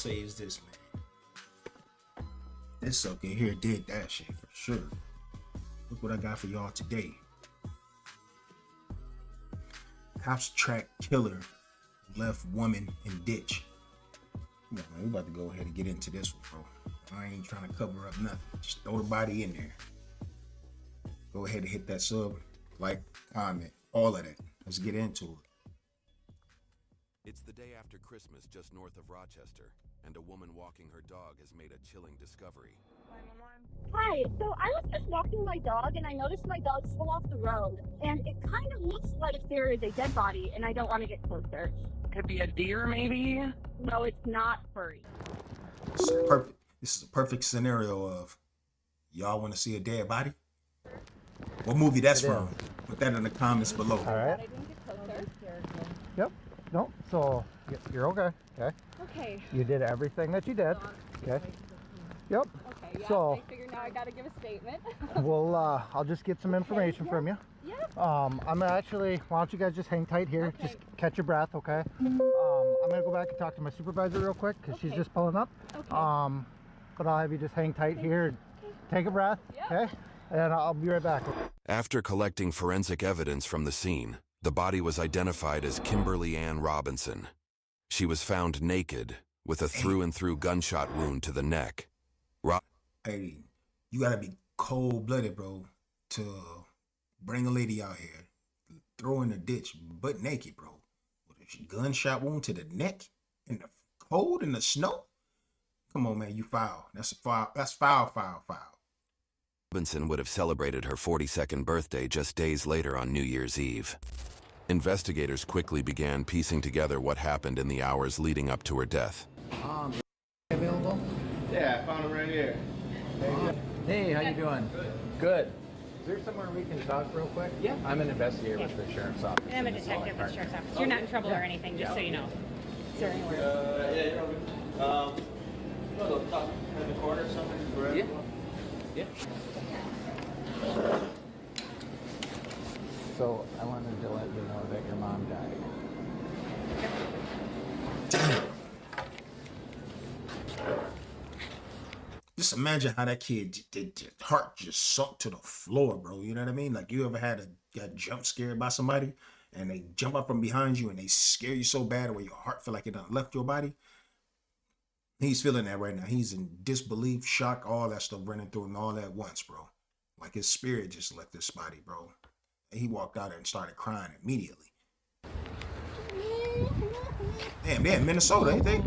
say is this, man. This sucker here did that shit for sure. Look what I got for y'all today. Cops track killer, left woman in ditch. Come on, man, we about to go ahead and get into this one, bro. I ain't trying to cover up nothing. Just throw the body in there. Go ahead and hit that sub, like, comment, all of that. Let's get into it. It's the day after Christmas just north of Rochester, and a woman walking her dog has made a chilling discovery. Hi, so I was just walking my dog and I noticed my dog fell off the road and it kind of looks like there is a dead body and I don't want to get closer. Could be a deer, maybe? No, it's not furry. This is a perfect scenario of y'all want to see a dead body? What movie that's from? Put that in the comments below. All right. I didn't get closer. Yep. No. So you're okay. Okay. Okay. You did everything that you did. Okay. Yep. Okay, yeah, So- I figure now I gotta give a statement. Well, I'll just get some information from you. Yeah. I'm actually. Why don't you guys just hang tight here? Okay. Just catch your breath, okay? I'm gonna go back and talk to my supervisor real quick because she's Okay. just pulling up. Okay. But I'll have you just hang tight here. And take a breath, Yeah. okay? And I'll be right back. After collecting forensic evidence from the scene, the body was identified as Kimberly Ann Robinson. She was found naked with a through-and-through gunshot wound to the neck. Hey, you gotta be cold-blooded, bro, to bring a lady out here, throw in a ditch, butt naked, bro, with a gunshot wound to the neck, in the cold, in the snow. Come on, man, you foul. That's a foul. That's foul. Robinson would have celebrated her 42nd birthday just days later on New Year's Eve. Investigators quickly began piecing together what happened in the hours leading up to her death. Available? Yeah, I found him right here. Hey, how you doing? Good. Is there somewhere we can talk real quick? Yeah. I'm an investigator with the sheriff's office. And I'm a detective with the sheriff's office. You're not in trouble or anything, just so you know. Is there anywhere? Yeah, you're over. You want to talk in the corner or something? Wherever you want? Yeah. So I wanted to let you know that your mom died. Just imagine how that kid, heart just sunk to the floor, bro. You know what I mean? Like, you ever got jump scared by somebody and they jump up from behind you and they scare you so bad where your heart feel like it done left your body? He's feeling that right now. He's in disbelief, shock, all that stuff running through him all at once, bro. Like his spirit just left this body, bro. And he walked out and started crying immediately. Damn, they're in Minnesota, ain't they?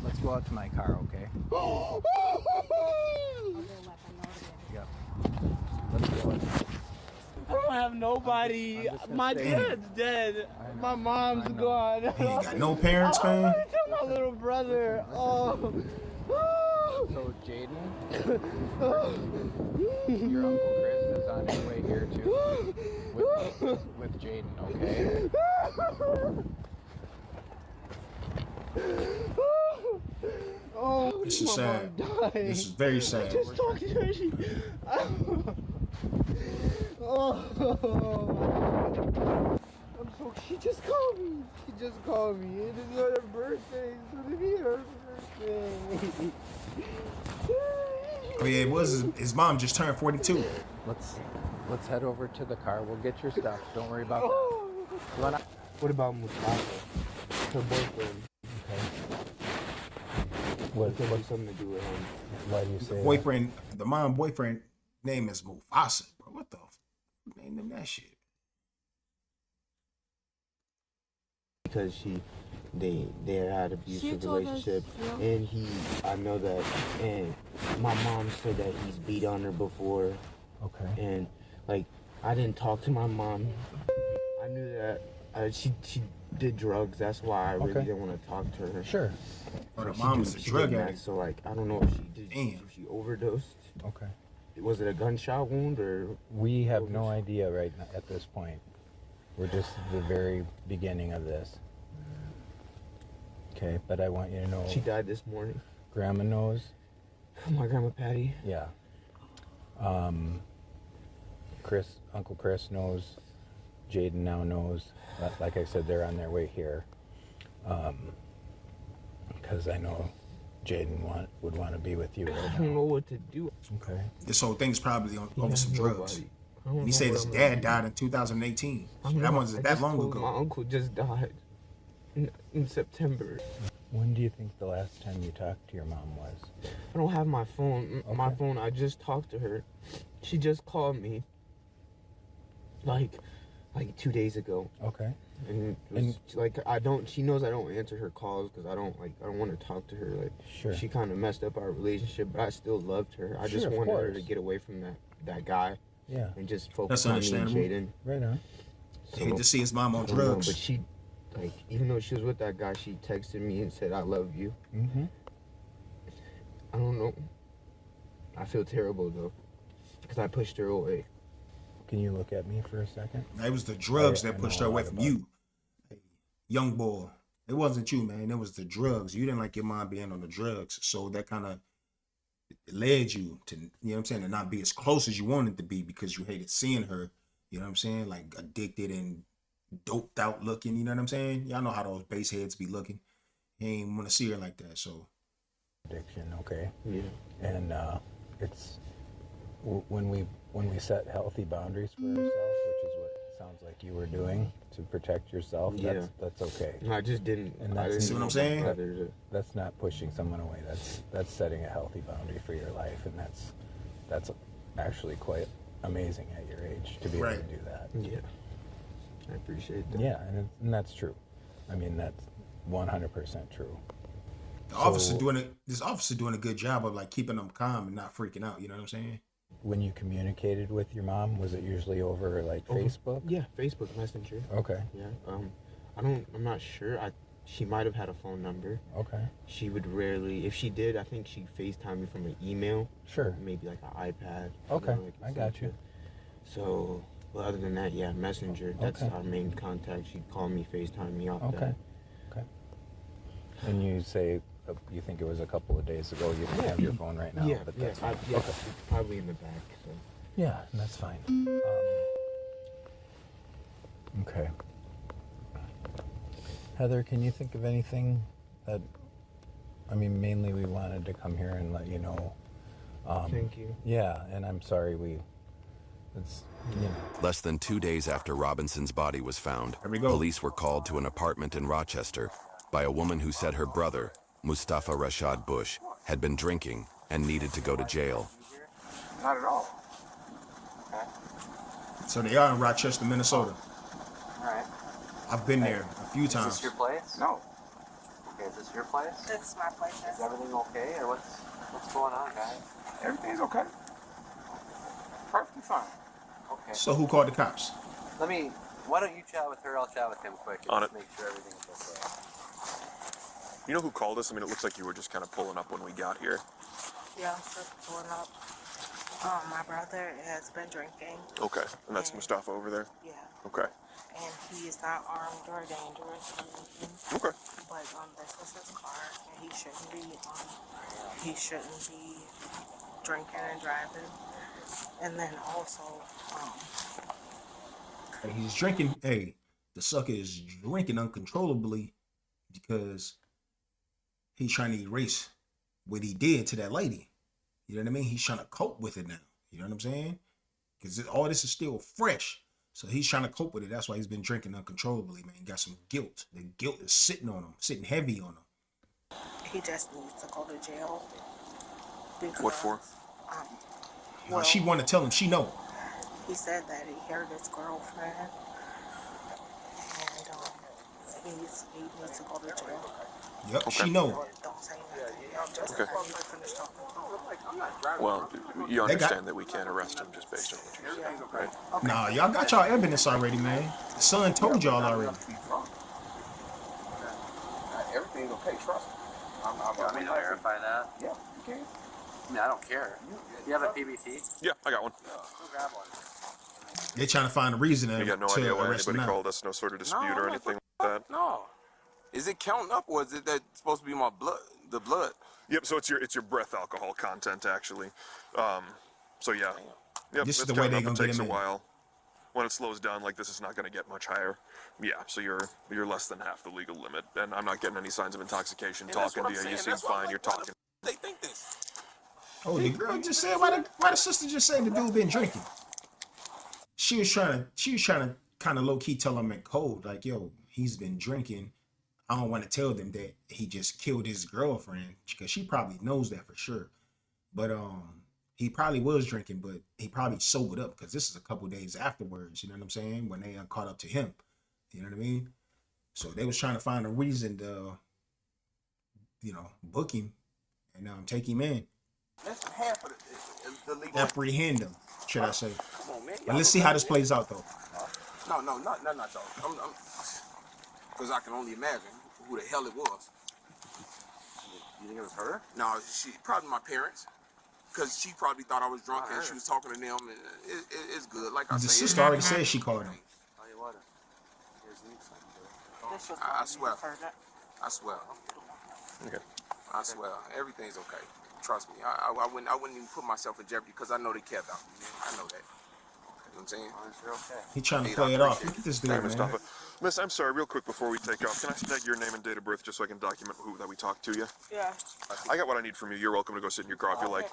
Let's go out to my car, okay? Yeah. Let's go. I don't have nobody. My dad's dead. My mom's gone. He ain't got no parents, man. My little brother. Oh. So, Jaden, your Uncle Chris is on his way here too. With Jaden, okay? Oh, This is my sad. mom died. This is very sad. Just talking to her. I'm so. She just called me. She just called me. It is not her birthday. It's gonna be her birthday. Oh yeah, it was his mom just turned 42. Let's head over to the car. We'll get your stuff. Don't worry about that. What about Mustafa, her boyfriend? What's something to do with him? Why do you say Boyfriend, the mom boyfriend name is Mufasa, bro. What the name him that shit? Because they had abusive relationship, and I know that, and my mom said that he's beat on her before. Okay. And like, I didn't talk to my mom. I knew that she did drugs. That's why I really didn't want to talk to her. Sure. Oh, the mom was a drug addict. So like, I don't know if if she overdosed. Okay. Was it a gunshot wound or? We have no idea right now at this point. We're just at the very beginning of this. Okay, but I want you to know. She died this morning. Grandma knows. My grandma Patty. Yeah. Uncle Chris knows. Jaden now knows. Like I said, they're on their way here. because I know Jaden would want to be with you right I now. don't know what to do. Okay. This whole thing's probably over some drugs. Nobody. I don't And he know said what his I'm dad gonna do. died in 2018. So I'm that not- wasn't I that just long told ago. My uncle just died in September. When do you think the last time you talked to your mom was? I don't have my phone. My Okay. phone, I just talked to her. She just called me like 2 days ago. Okay. And, it was, like she knows I don't answer her calls because I don't want to talk to her. Like Sure. she kind of messed up our relationship, but I still loved her. I just Sure, of wanted her to course. get away from that guy Yeah. and just focus That's on me and understandable. Jaden. Right on. He hate to see his mom on I don't know, drugs. but she, like, even though she was with that guy, she texted me and said, "I love you." Mm-hmm. I don't know. I feel terrible though, because I pushed her away. Can you look at me for a second? It was the drugs I that pushed know her a away lot from about you, young boy. It wasn't you, man. It was the drugs. You didn't like your mom being on the drugs, so that kind of led you to, you know what I'm saying, to not be as close as you wanted to be because you hated seeing her. You know what I'm saying, like addicted and doped out looking. You know what I'm saying? Y'all know how those base heads be looking. You ain't want to see her like that, so. Addiction, okay. Yeah. And it's when we set healthy boundaries for ourselves, which is what it sounds like you were doing to protect yourself. Yeah. That's okay. I just didn't. And I that's- didn't See what I'm want saying? my brother to- That's not pushing someone away. That's setting a healthy boundary for your life, and that's actually quite amazing at your age to be able to Right. do that. Yeah. I appreciate that. Yeah, and that's true. I mean, that's 100% true. This officer doing a good job of like keeping them calm and not freaking out. You know what I'm saying? When you communicated with your mom, was it usually over like Facebook? Yeah, Facebook Messenger. Okay. Yeah. I'm not sure. She might have had a phone number. Okay. She would rarely, if she did, I think she'd FaceTime me from an email. Sure. Maybe like an iPad. Okay, like I got you. So, well, other than that, yeah, Messenger. That's Okay. our main contact. She'd call me, FaceTime me off Okay. that. Okay. And you say you think it was a couple of days ago. You don't have your phone right now. Yeah, but yeah, that's fine. yeah. Okay. It's probably in the back. So. Yeah, that's fine. Okay. Heather, can you think of anything that, I mean, mainly we wanted to come here and let you know. Thank you. Yeah, and I'm sorry it's, you know. Less than 2 days after Robinson's body was found, Here we go. police were called to an apartment in Rochester by a woman who said her brother, Mustafa Rashad Bush, had been drinking and needed to go to jail. Not at all. So they are in Rochester, Minnesota. Alright. I've been there a few Is times. this your place? No. Okay, is this your place? This is my place. Is everything okay, or what's going on, guys? Everything's okay. Perfectly fine. Okay. So who called the cops? Why don't you chat with her, I'll chat with him quick and On just it. make sure everything's okay. You know who called us? I mean, it looks like you were just kind of pulling up when we got here. Yeah, I'm still pulling up. My brother has been drinking. Okay, and that's Mustafa over there? Yeah. Okay. And he is not armed or dangerous or anything. Okay. But this was his car, and he shouldn't be drinking and driving. And then also, And he's drinking. Hey, the sucker is drinking uncontrollably because he's trying to erase what he did to that lady. You know what I mean? He's trying to cope with it now. You know what I'm saying? Because all this is still fresh. So he's trying to cope with it. That's why he's been drinking uncontrollably, man. He got some guilt. The guilt is sitting on him, sitting heavy on him. he just needs to go to jail. Because, What for? Well, she want to tell him she know. He said that he heard his girlfriend, and he needs to go to jail. Yep, Okay. she know. Don't say nothing. Just Okay. let me finish talking to him. Well, you They got- understand that we can't arrest him just based on what you said, right? Nah, y'all got y'all evidence already, man. The son told y'all already. Everything's okay, trust me. I'm Want me to verify that? Yeah, you can. I mean, I don't care. You have a PBT? Yeah, I got one. Go grab one. They're trying to find a reason We got no to idea why arrest him anybody now. called us, no sort of dispute or anything like that. No. Is it counting up, or is it that supposed to be my blood? The blood? Yep, so it's your breath alcohol content, actually. So yeah. Yep, This is it's the way counting they up. gonna It get takes him a in. while. When it slows down like this, it's not going to get much higher. Yeah, so you're less than half the legal limit, and I'm not getting any signs of intoxication. And that's Talking what to I'm you, you saying. seem That's why I'm fine. like, You're why talking. They think this. Oh, the girl just said why the sister just said the dude been drinking. She was trying to kind of low key tell him in code like, yo, he's been drinking. I don't want to tell them that he just killed his girlfriend because she probably knows that for sure. But he probably was drinking, but he probably sobered up because this is a couple days afterwards. You know what I'm saying? When they caught up to him, you know what I mean? So they was trying to find a reason to, book him and take him in, That's half of the legal. apprehend him, should I say? Come on, man. But let's see how this plays out though. No, not y'all. Because I can only imagine who the hell it was. You think it was her? No, she probably my parents. Because she probably thought I was drunk and she was talking to them. And it's good. Like I The say, sister already said she called him. Oh, you water. Here's the next I swear. I swear. Okay. I swear. Everything's okay. Trust me. I wouldn't even put myself in jeopardy because I know they care about me. I know that. You know what I'm saying? You're okay. He trying to play it off. Look at this dude, Hey, man. Mustafa. Miss, I'm sorry, real quick before we take off, can I snag your name and date of birth just so I can document that we talked to you? Yeah. I got what I need from you. You're welcome to go sit in your car if you like.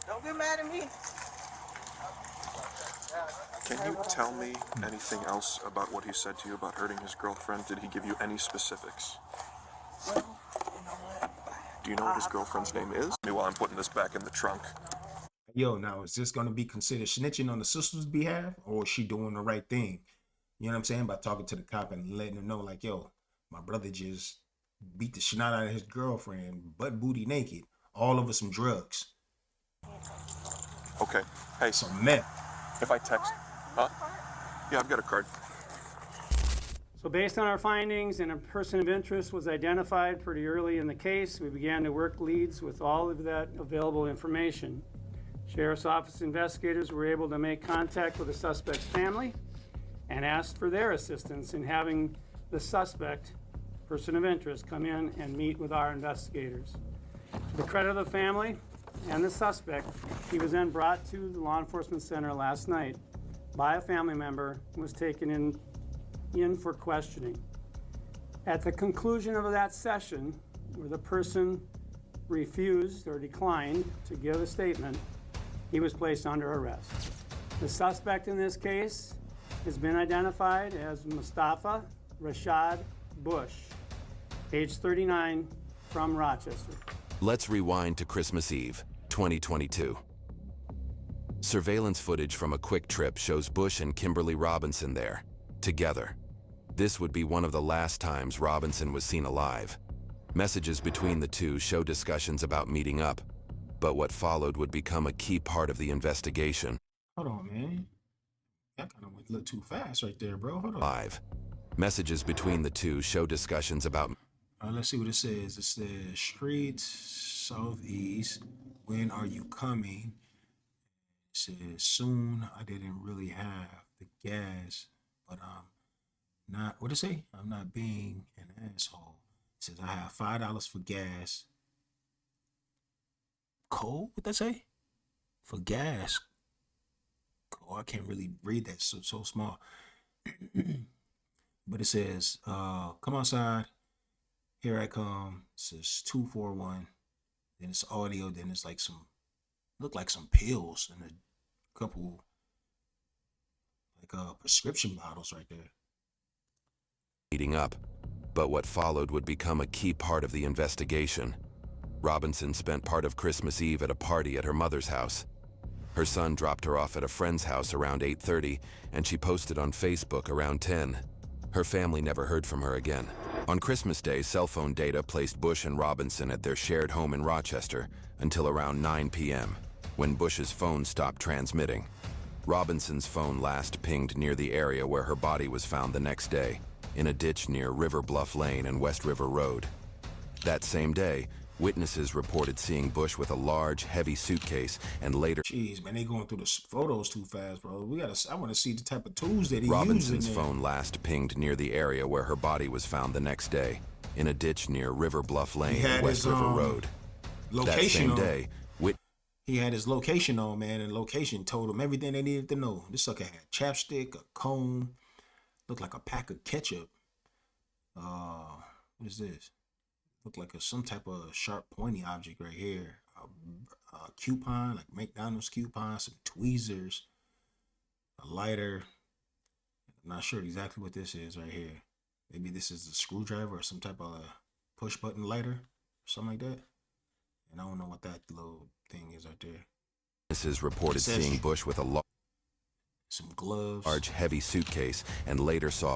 Don't get mad at me. Can you tell me anything else about what he said to you about hurting his girlfriend? Did he give you any specifics? Do you know what his girlfriend's name is? While I'm putting this back in the trunk. Yo, now is this gonna be considered snitching on the sister's behalf, or is she doing the right thing? You know what I'm saying? By talking to the cop and letting him know, like, yo, my brother just beat the shit out of his girlfriend, butt booty naked, all over some drugs. Okay. Hey, some meth. If I text, huh? Yeah, I've got a card. So based on our findings and a person of interest was identified pretty early in the case, we began to work leads with all of that available information. Sheriff's Office investigators were able to make contact with the suspect's family and asked for their assistance in having the suspect, person of interest, come in and meet with our investigators. To the credit of the family and the suspect, he was then brought to the law enforcement center last night by a family member and was taken in for questioning. At the conclusion of that session, where the person refused or declined to give a statement, he was placed under arrest. The suspect in this case has been identified as Mustafa Rashad Bush, age 39, from Rochester. Let's rewind to Christmas Eve, 2022. Surveillance footage from a quick trip shows Bush and Kimberly Robinson there, together. This would be one of the last times Robinson was seen alive. Messages between the two show discussions about meeting up, but what followed would become a key part of the investigation. Hold on, man. That kind of went a little too fast right there, bro. Hold on. Live. Messages between the two show discussions about... Let's see what it says. It says, streets, southeast, when are you coming? It says, soon. I didn't really have the gas, but not, what did it say? I'm not being an asshole. It says, I have $5 for gas. Cold? What that say? For gas. Oh, I can't really read that, so small. But it says, come outside. Here I come. It says 241. Then it's audio. Then it's like look like some pills and a couple like prescription bottles right there. Meeting up, but what followed would become a key part of the investigation. Robinson spent part of Christmas Eve at a party at her mother's house. Her son dropped her off at a friend's house around 8:30, and she posted on Facebook around 10. Her family never heard from her again. On Christmas Day, cell phone data placed Bush and Robinson at their shared home in Rochester until around 9 p.m., when Bush's phone stopped transmitting. Robinson's phone last pinged near the area where her body was found the next day, in a ditch near River Bluff Lane and West River Road. That same day, witnesses reported seeing Bush with a large, heavy suitcase and later... Jeez, man, they going through the photos too fast, bro. I want to see the type of tools that he Robinson's using phone last pinged near the area where her body was found the next day, in a ditch near River Bluff Lane and West River Road. Location that same day, He had his location on, man, and location told him everything they needed to know. This sucker had chapstick, a comb, looked like a pack of ketchup. What is this? Looked like some type of sharp, pointy object right here. A coupon, like McDonald's coupon, some tweezers, a lighter. I'm not sure exactly what this is right here. Maybe this is a screwdriver or some type of push button lighter or something like that. And I don't know what that little thing is right there. Witnesses reported seeing Bush with a some gloves, large, heavy suitcase, and later saw.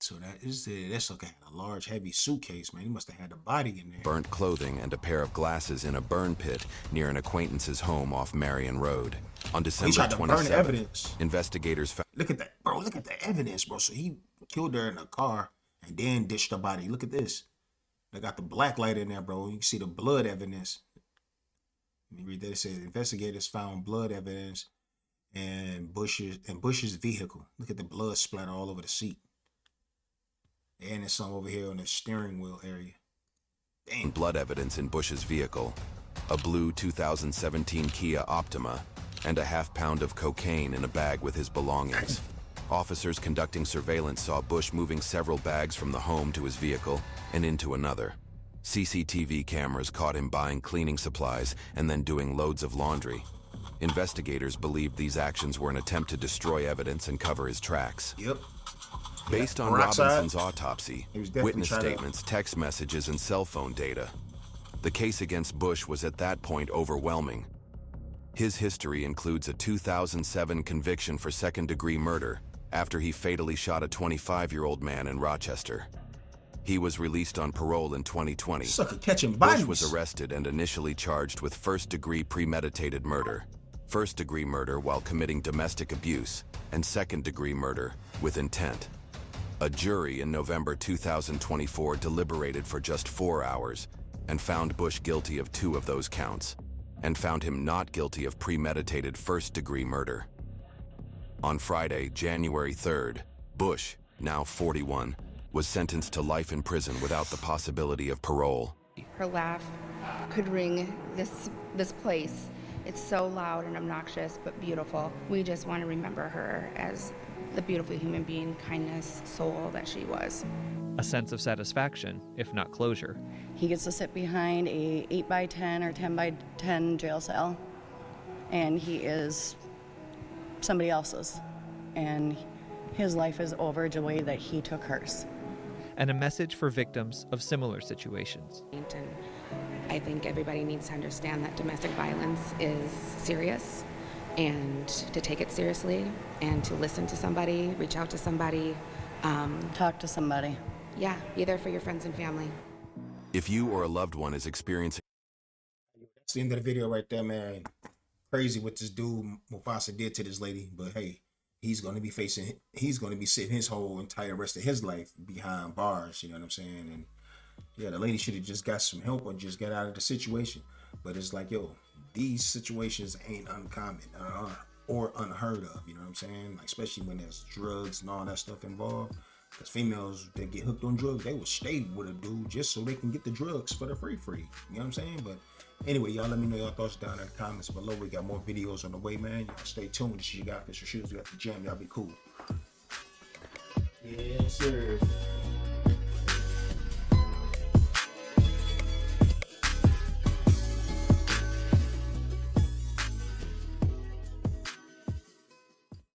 So that's okay. A large, heavy suitcase, man. He must have had a body in there. Burnt clothing and a pair of glasses in a burn pit near an acquaintance's home off Marion Road. On December 27th, investigators found. Look at that, bro. Look at the evidence, bro. So he killed her in a car and then ditched the body. Look at this. They got the black light in there, bro. You can see the blood evidence. Let me read that. It says investigators found blood evidence in Bush's vehicle. Look at the blood splatter all over the seat. And there's some over here on the steering wheel area. Damn. Blood evidence in Bush's vehicle, a blue 2017 Kia Optima, and a half-pound of cocaine in a bag with his belongings. Officers conducting surveillance saw Bush moving several bags from the home to his vehicle and into another. CCTV cameras caught him buying cleaning supplies and then doing loads of laundry. Investigators believed these actions were an attempt to destroy evidence and cover his tracks. Yep. Based on Robinson's autopsy, witness statements, text messages, and cell phone data, the case against Bush was at that point overwhelming. His history includes a 2007 conviction for second-degree murder after he fatally shot a 25-year-old man in Rochester. He was released on parole in 2020. Sucker catching bodies. Bush was arrested and initially charged with first-degree premeditated murder, first-degree murder while committing domestic abuse, and second-degree murder with intent. A jury in November 2024 deliberated for just 4 hours and found Bush guilty of 2 of those counts, and found him not guilty of premeditated first-degree murder. On Friday, January 3rd, Bush, now 41, was sentenced to life in prison without the possibility of parole. Her laugh could ring this place. It's so loud and obnoxious, but beautiful. We just want to remember her as the beautiful human being, kindness, soul that she was. A sense of satisfaction, if not closure. He gets to sit behind a 8x10 or 10x10 jail cell, and he is somebody else's. And his life is over the way that he took hers. And a message for victims of similar situations. And I think everybody needs to understand that domestic violence is serious, and to take it seriously, and to listen to somebody, reach out to somebody. Talk to somebody. Yeah, be there for your friends and family. If you or a loved one is experiencing... That's the end of the video right there, man. Crazy what this dude Mufasa did to this lady, but hey, he's going to be sitting his whole entire rest of his life behind bars, you know what I'm saying? And yeah, the lady should have just got some help or just got out of the situation. But it's like, yo, these situations ain't uncommon or unheard of, you know what I'm saying? Like, especially when there's drugs and all that stuff involved. Because females that get hooked on drugs, they will stay with a dude just so they can get the drugs for the free. You know what I'm saying? But anyway, y'all let me know your thoughts down in the comments below. We got more videos on the way, man. Y'all stay tuned. This is your guy, Official Shoes. We got the gym. Y'all be cool. Yes, sir.